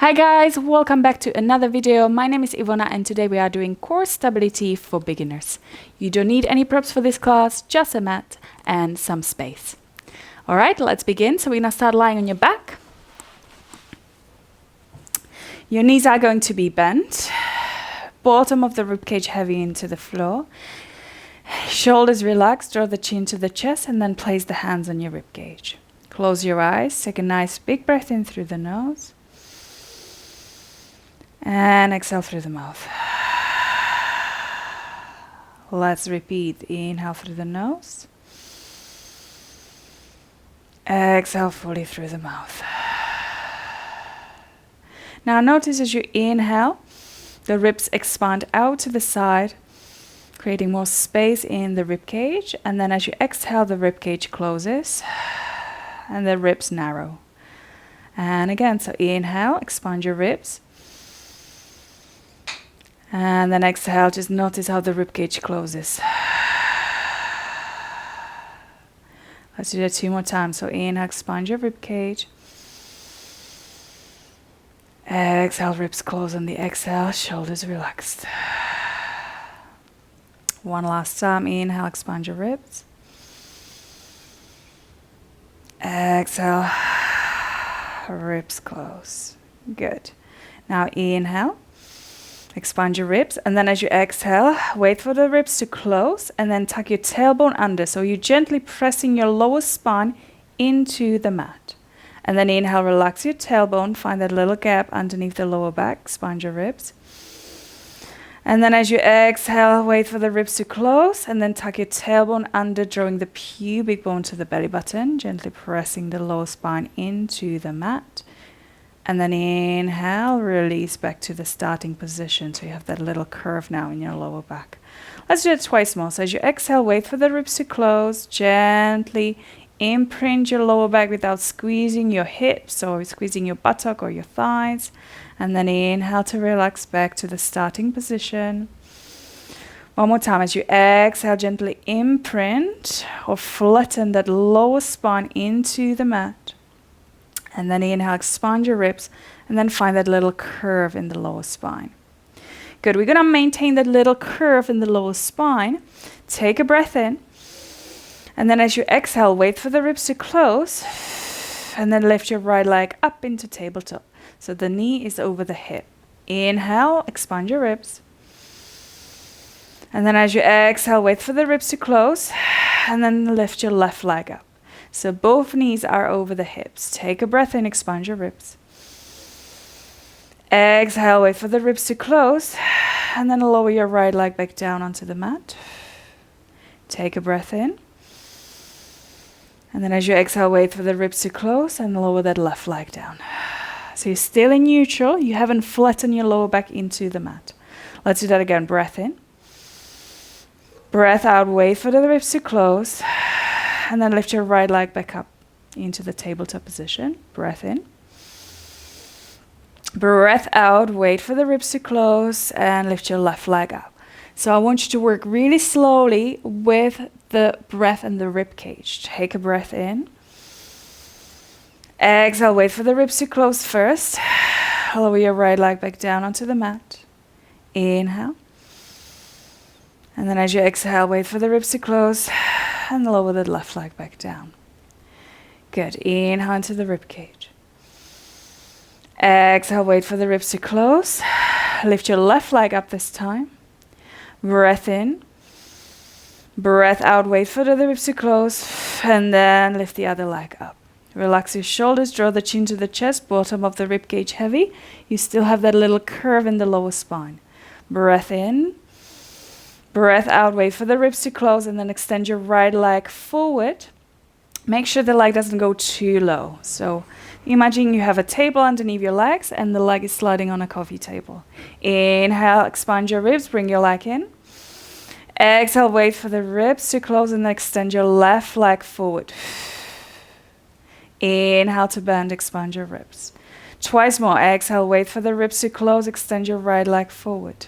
Hi guys, welcome back to another video. My name is Ivona and today we are doing core stability for beginners. You don't need any props for this class, just a mat and some space. Alright, let's begin. So we're going to start lying on your back. Your knees are going to be bent. Bottom of the ribcage heavy into the floor. Shoulders relaxed, draw the chin to the chest and then place the hands on your ribcage. Close your eyes, take a nice big breath in through the nose. And exhale through the mouth. Let's repeat. Inhale through the nose. Exhale fully through the mouth. Now notice as you inhale, the ribs expand out to the side, creating more space in the rib cage. And then as you exhale, the rib cage closes and the ribs narrow. And again, so inhale, expand your ribs. And then exhale, just notice how the ribcage closes. Let's do that 2 more times. So inhale, expand your ribcage. Exhale, ribs close on the exhale, shoulders relaxed. One last time. Inhale, expand your ribs. Exhale, ribs close. Good. Now inhale. Expand your ribs, and then as you exhale, wait for the ribs to close and then tuck your tailbone under. So you're gently pressing your lower spine into the mat. And then inhale, relax your tailbone, find that little gap underneath the lower back, expand your ribs. And then as you exhale, wait for the ribs to close and then tuck your tailbone under, drawing the pubic bone to the belly button, gently pressing the lower spine into the mat. And then inhale, release back to the starting position. So you have that little curve now in your lower back. Let's do it twice more. So as you exhale, wait for the ribs to close. Gently imprint your lower back without squeezing your hips or squeezing your buttock or your thighs. And then inhale to relax back to the starting position. One more time. As you exhale, gently imprint or flatten that lower spine into the mat. And then inhale, expand your ribs, and then find that little curve in the lower spine. Good, we're gonna maintain that little curve in the lower spine. Take a breath in. And then as you exhale, wait for the ribs to close. And then lift your right leg up into tabletop. So the knee is over the hip. Inhale, expand your ribs. And then as you exhale, wait for the ribs to close. And then lift your left leg up. So both knees are over the hips. Take a breath in, expand your ribs. Exhale, wait for the ribs to close. And then lower your right leg back down onto the mat. Take a breath in. And then as you exhale, wait for the ribs to close and lower that left leg down. So you're still in neutral. You haven't flattened your lower back into the mat. Let's do that again. Breath in. Breath out, wait for the ribs to close. And then lift your right leg back up into the tabletop position. Breath in. Breath out. Wait for the ribs to close and lift your left leg up. So I want you to work really slowly with the breath and the rib cage. Take a breath in. Exhale. Wait for the ribs to close first. Lower your right leg back down onto the mat. Inhale. And then as you exhale, wait for the ribs to close. And lower the left leg back down. Good. Inhale into the rib cage. Exhale, wait for the ribs to close. Lift your left leg up this time. Breath in. Breath out, wait for the ribs to close. And then lift the other leg up. Relax your shoulders, draw the chin to the chest, bottom of the rib cage heavy. You still have that little curve in the lower spine. Breath in. Breath out, wait for the ribs to close and then extend your right leg forward. Make sure the leg doesn't go too low. So imagine you have a table underneath your legs and the leg is sliding on a coffee table. Inhale, expand your ribs, bring your leg in. Exhale, wait for the ribs to close and then extend your left leg forward. Inhale to bend, expand your ribs. Twice more. Exhale, wait for the ribs to close, extend your right leg forward.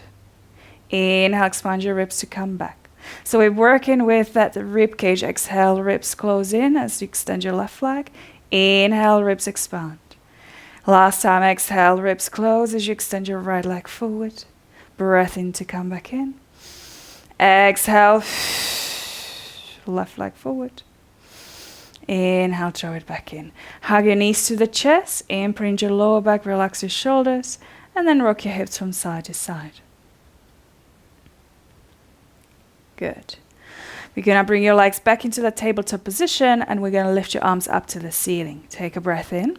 Inhale, expand your ribs to come back. So we're working with that rib cage. Exhale, ribs close in as you extend your left leg. Inhale, ribs expand. Last time, exhale, ribs close as you extend your right leg forward. Breath in to come back in. Exhale, left leg forward. Inhale, throw it back in. Hug your knees to the chest, imprint your lower back, relax your shoulders, and then rock your hips from side to side. Good. We're going to bring your legs back into the tabletop position, and we're going to lift your arms up to the ceiling. Take a breath in.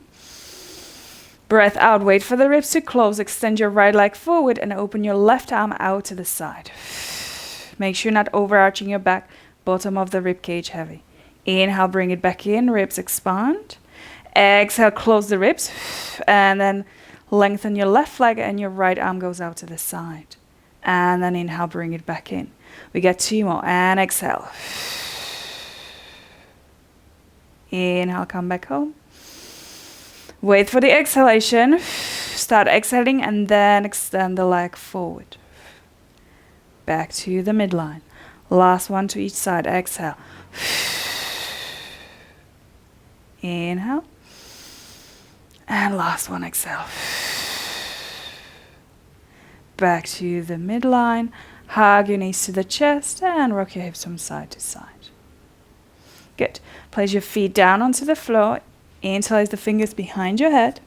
Breath out, wait for the ribs to close, extend your right leg forward and open your left arm out to the side. Make sure you're not overarching your back, bottom of the ribcage heavy. Inhale, bring it back in, ribs expand. Exhale, close the ribs, and then lengthen your left leg and your right arm goes out to the side. And then inhale, bring it back in. We get 2 more, and exhale. Inhale, come back home. Wait for the exhalation. Start exhaling and then extend the leg forward. Back to the midline. Last one to each side. Exhale. Inhale. And last one, exhale. Back to the midline. Hug your knees to the chest and rock your hips from side to side. Good. Place your feet down onto the floor. Interlace the fingers behind your head.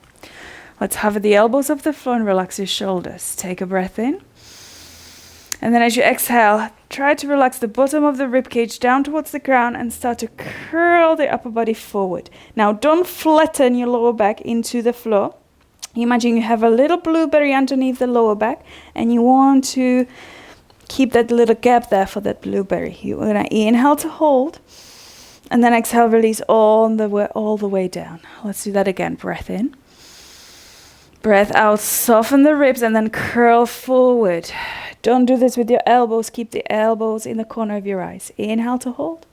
Let's hover the elbows off the floor and relax your shoulders. Take a breath in. And then as you exhale, try to relax the bottom of the ribcage down towards the ground and start to curl the upper body forward. Now don't flatten your lower back into the floor. Imagine you have a little blueberry underneath the lower back and you want to keep that little gap there for that blueberry. You're going to inhale to hold. And then exhale, release all the way down. Let's do that again. Breath in. Breath out, soften the ribs and then curl forward. Don't do this with your elbows. Keep the elbows in the corner of your eyes. Inhale to hold.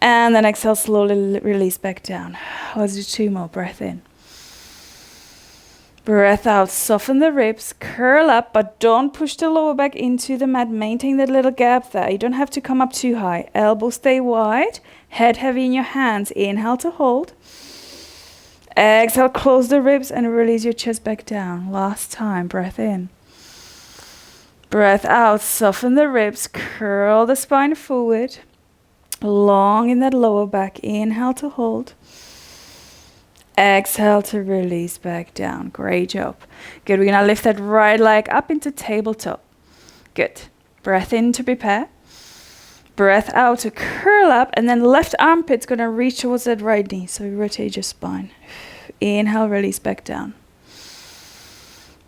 And then exhale, slowly release back down. Let's do 2 more. Breath in. Breath out, soften the ribs, curl up, but don't push the lower back into the mat. Maintain that little gap there. You don't have to come up too high. Elbows stay wide, head heavy in your hands. Inhale to hold. Exhale, close the ribs and release your chest back down. Last time, breath in. Breath out, soften the ribs, curl the spine forward. Long in that lower back. Inhale to hold. Exhale to release back down. Great job. Good. We're going to lift that right leg up into tabletop. Good. Breath in to prepare. Breath out to curl up. And then left armpit's going to reach towards that right knee. So rotate your spine. Inhale, release back down.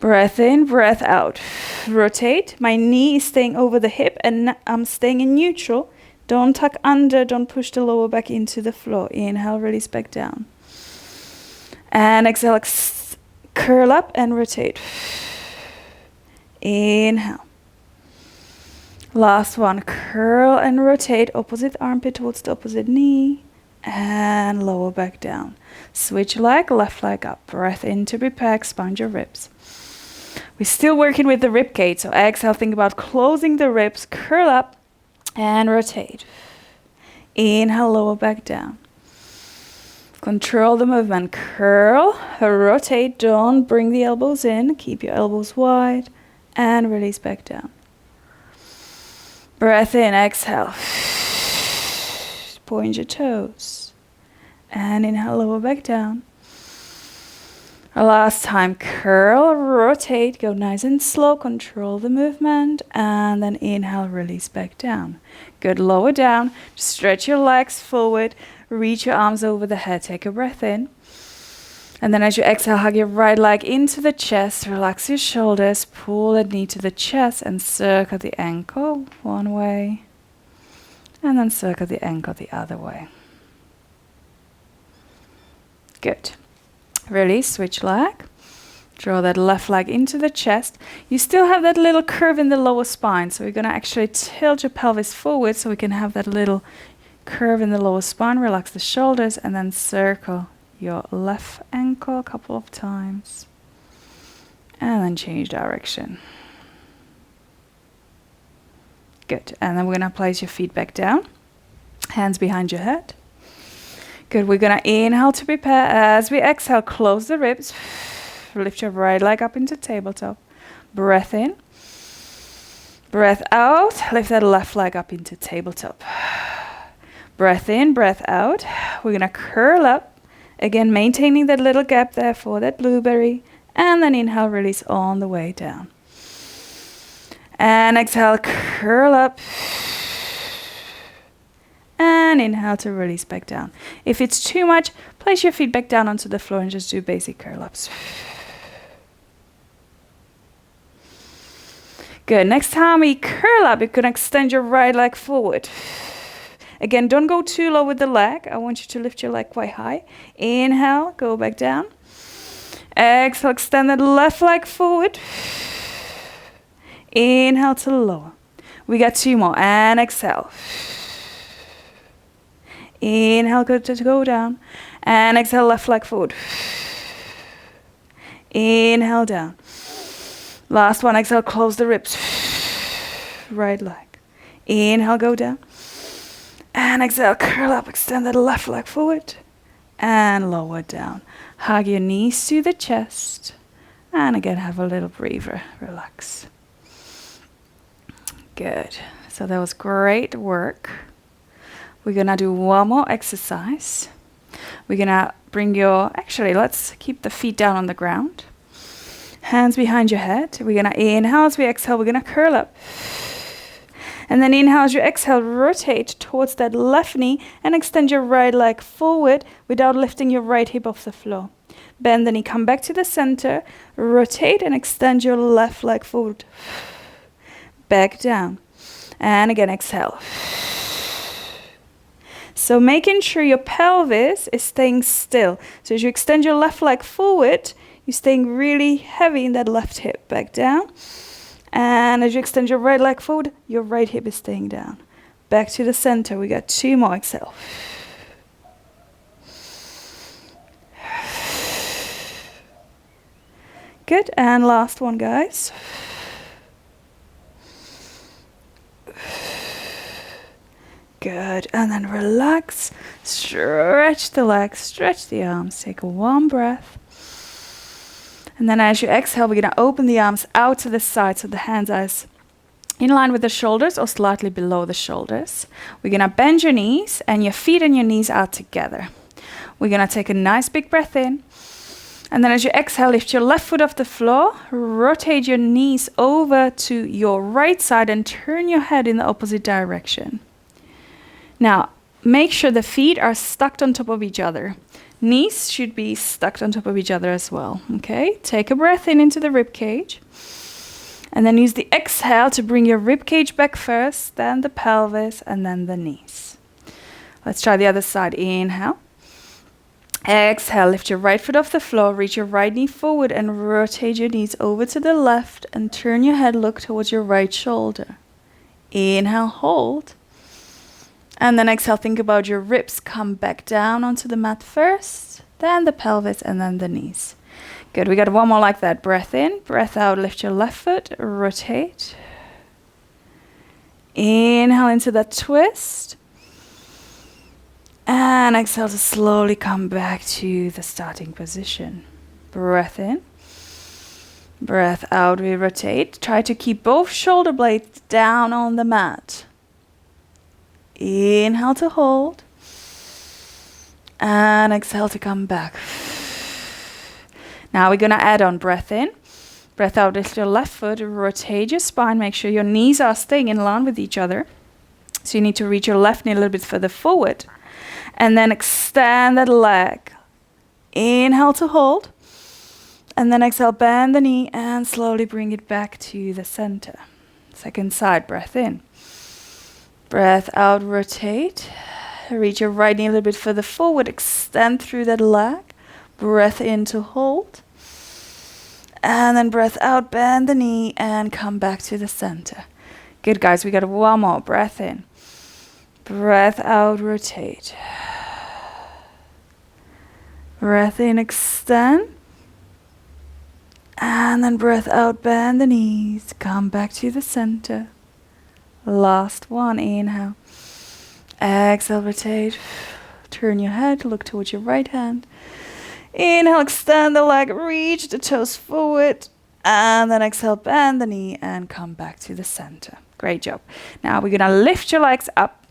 Breath in, breath out. Rotate. My knee is staying over the hip and I'm staying in neutral. Don't tuck under. Don't push the lower back into the floor. Inhale, release back down. And exhale, curl up and rotate. Inhale. Last one, curl and rotate, opposite armpit towards the opposite knee. And lower back down. Switch leg, left leg up. Breath in to prepare, expand your ribs. We're still working with the rib cage, so exhale, think about closing the ribs, curl up and rotate. Inhale, lower back down. Control the movement. Curl, rotate, don't bring the elbows in. Keep your elbows wide and release back down. Breath in, exhale. Point your toes. And inhale, lower back down. Last time, curl, rotate, go nice and slow, control the movement, and then inhale, release back down. Good, lower down, stretch your legs forward, reach your arms over the head, take a breath in. And then as you exhale, hug your right leg into the chest, relax your shoulders, pull the knee to the chest and circle the ankle one way, and then circle the ankle the other way. Good. Release, switch leg. Draw that left leg into the chest. You still have that little curve in the lower spine, so we're going to actually tilt your pelvis forward so we can have that little curve in the lower spine. Relax the shoulders and then circle your left ankle a couple of times. And then change direction. Good. And then we're going to place your feet back down. Hands behind your head. Good, we're gonna inhale to prepare. As we exhale, close the ribs. Lift your right leg up into tabletop. Breath in. Breath out. Lift that left leg up into tabletop. Breath in, breath out. We're gonna curl up. Again, maintaining that little gap there for that blueberry. And then inhale, release on the way down. And exhale, curl up. And inhale to release back down. If it's too much, place your feet back down onto the floor and just do basic curl ups. Good. Next time we curl up, you can extend your right leg forward. Again, don't go too low with the leg. I want you to lift your leg quite high. Inhale, go back down. Exhale, extend that left leg forward. Inhale to lower. We got 2 more. And exhale. Inhale, good to go down. And exhale, left leg forward. Inhale, down. Last one, exhale, close the ribs. Right leg. Inhale, go down. And exhale, curl up, extend that left leg forward. And lower down. Hug your knees to the chest. And again, have a little breather. Relax. Good. So that was great work. We're gonna do one more exercise. We're gonna bring actually, let's keep the feet down on the ground. Hands behind your head. We're gonna inhale as we exhale, we're gonna curl up. And then inhale as you exhale, rotate towards that left knee and extend your right leg forward without lifting your right hip off the floor. Bend the knee, come back to the center, rotate and extend your left leg forward. Back down. And again, exhale. So making sure your pelvis is staying still. So as you extend your left leg forward, you're staying really heavy in that left hip. Back down. And as you extend your right leg forward, your right hip is staying down. Back to the center. We got 2 more. Exhale. Good. And last one, guys. Good. And then relax. Stretch the legs. Stretch the arms. Take a warm breath. And then as you exhale, we're going to open the arms out to the side so the hands are in line with the shoulders or slightly below the shoulders. We're going to bend your knees and your feet and your knees are together. We're going to take a nice big breath in. And then as you exhale, lift your left foot off the floor. Rotate your knees over to your right side and turn your head in the opposite direction. Now, make sure the feet are stuck on top of each other. Knees should be stuck on top of each other as well. Okay, take a breath in into the ribcage. And then use the exhale to bring your ribcage back first, then the pelvis, and then the knees. Let's try the other side. Inhale. Exhale, lift your right foot off the floor, reach your right knee forward and rotate your knees over to the left and turn your head, look towards your right shoulder. Inhale, hold. And then exhale, think about your ribs. Come back down onto the mat first, then the pelvis, and then the knees. Good, we got one more like that. Breath in, breath out, lift your left foot, rotate. Inhale into that twist. And exhale to slowly come back to the starting position. Breath in. Breath out, we rotate. Try to keep both shoulder blades down on the mat. Inhale to hold. And exhale to come back. Now we're going to add on breath in. Breath out, lift your left foot, rotate your spine. Make sure your knees are staying in line with each other. So you need to reach your left knee a little bit further forward. And then extend that leg. Inhale to hold. And then exhale, bend the knee and slowly bring it back to the center. Second side, breath in. Breath out, rotate. Reach your right knee a little bit further forward. Extend through that leg. Breath in to hold. And then breath out, bend the knee and come back to the center. Good, guys. We got one more. Breath in. Breath out, rotate. Breath in, extend. And then breath out, bend the knees. Come back to the center. Last one, inhale. Exhale, rotate. turn your head, look towards your right hand. Inhale, extend the leg, reach the toes forward. And then exhale, bend the knee and come back to the center. Great job. Now we're going to lift your legs up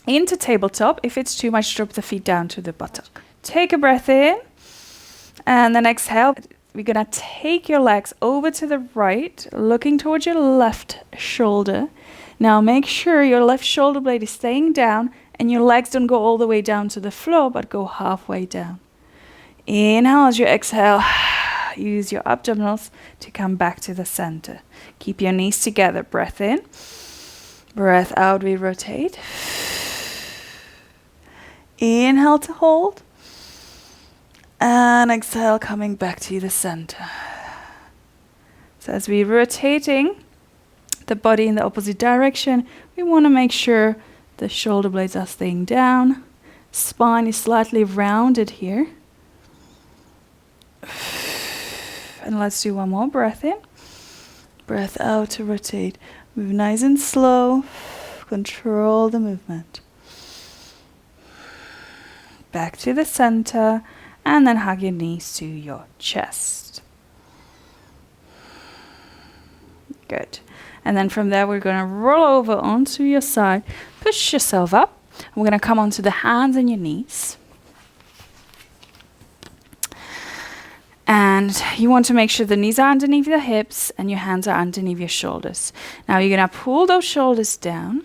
into tabletop. If it's too much, drop the feet down to the buttock. Take a breath in. And then exhale. We're going to take your legs over to the right, looking towards your left shoulder. Now make sure your left shoulder blade is staying down and your legs don't go all the way down to the floor, but go halfway down. Inhale as you exhale. Use your abdominals to come back to the center. Keep your knees together. Breath in. Breath out, we rotate. Inhale to hold. And exhale, coming back to the center. So as we're rotating the body in the opposite direction, we want to make sure the shoulder blades are staying down. Spine is slightly rounded here. And let's do one more breath in. Breath out to rotate. Move nice and slow. Control the movement. Back to the center. And then hug your knees to your chest. Good. And then from there, we're going to roll over onto your side. Push yourself up. We're going to come onto the hands and your knees. And you want to make sure the knees are underneath your hips and your hands are underneath your shoulders. Now you're going to pull those shoulders down.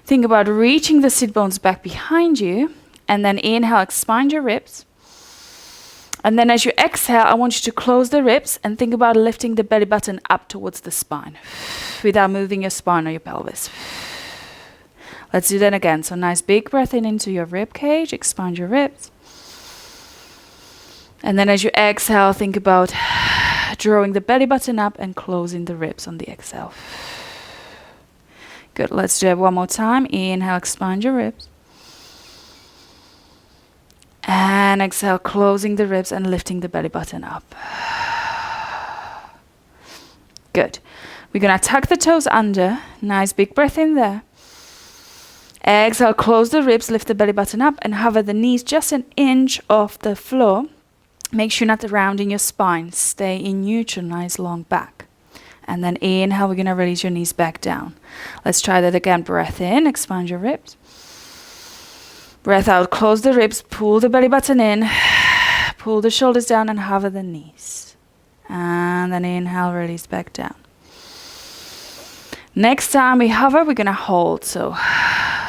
Think about reaching the sit bones back behind you. And then inhale, expand your ribs. And then as you exhale, I want you to close the ribs and think about lifting the belly button up towards the spine without moving your spine or your pelvis. Let's do that again. So nice big breath in into your rib cage, expand your ribs. And then as you exhale, think about drawing the belly button up and closing the ribs on the exhale. Good, let's do it one more time. Inhale, expand your ribs. And exhale, closing the ribs and lifting the belly button up. Good. We're going to tuck the toes under. Nice big breath in there. Exhale, close the ribs, lift the belly button up and hover the knees just an inch off the floor. Make sure not to round in your spine. Stay in neutral, nice long back. And then inhale, we're going to release your knees back down. Let's try that again. Breath in, expand your ribs. Breath out, close the ribs, pull the belly button in, pull the shoulders down and hover the knees. And then inhale, release back down. Next time we hover, we're going to hold. So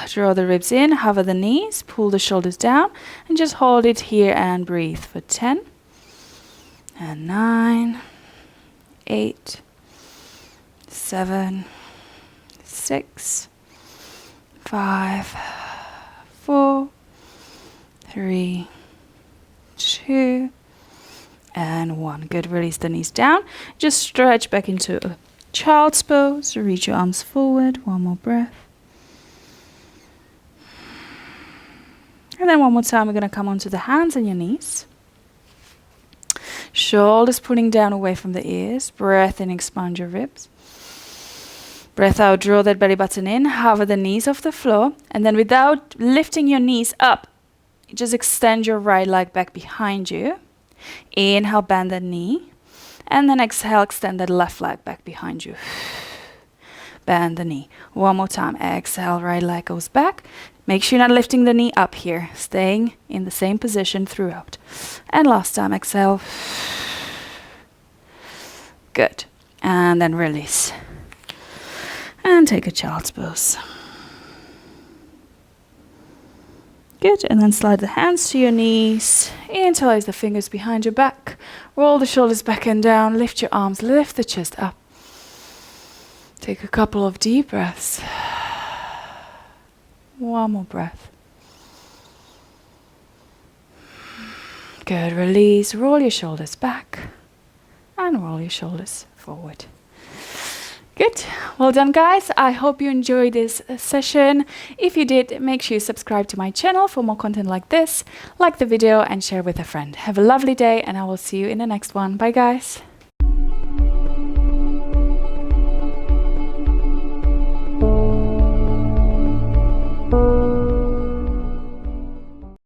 draw the ribs in, hover the knees, pull the shoulders down, and just hold it here and breathe for 10, and 9, 8, 7, 6, 5, 4, 3, 2, and 1. Good. Release the knees down. Just stretch back into a child's pose. Reach your arms forward. One more breath. And then one more time, we're going to come onto the hands and your knees. Shoulders pulling down away from the ears. Breath in, expand your ribs. Breath out, draw that belly button in, hover the knees off the floor, and then without lifting your knees up, just extend your right leg back behind you. Inhale, bend the knee, and then exhale, extend that left leg back behind you. Bend the knee. One more time. Exhale, right leg goes back. Make sure you're not lifting the knee up here, staying in the same position throughout. And last time, exhale. Good. And then release. And take a child's pose. Good, and then slide the hands to your knees. Interlace the fingers behind your back. Roll the shoulders back and down. Lift your arms, lift the chest up. Take a couple of deep breaths. One more breath. Good, release. Roll your shoulders back. And roll your shoulders forward. Good. Well done, guys. I hope you enjoyed this session. If you did, make sure you subscribe to my channel for more content like this. Like the video and share with a friend. Have a lovely day and I will see you in the next one. Bye, guys.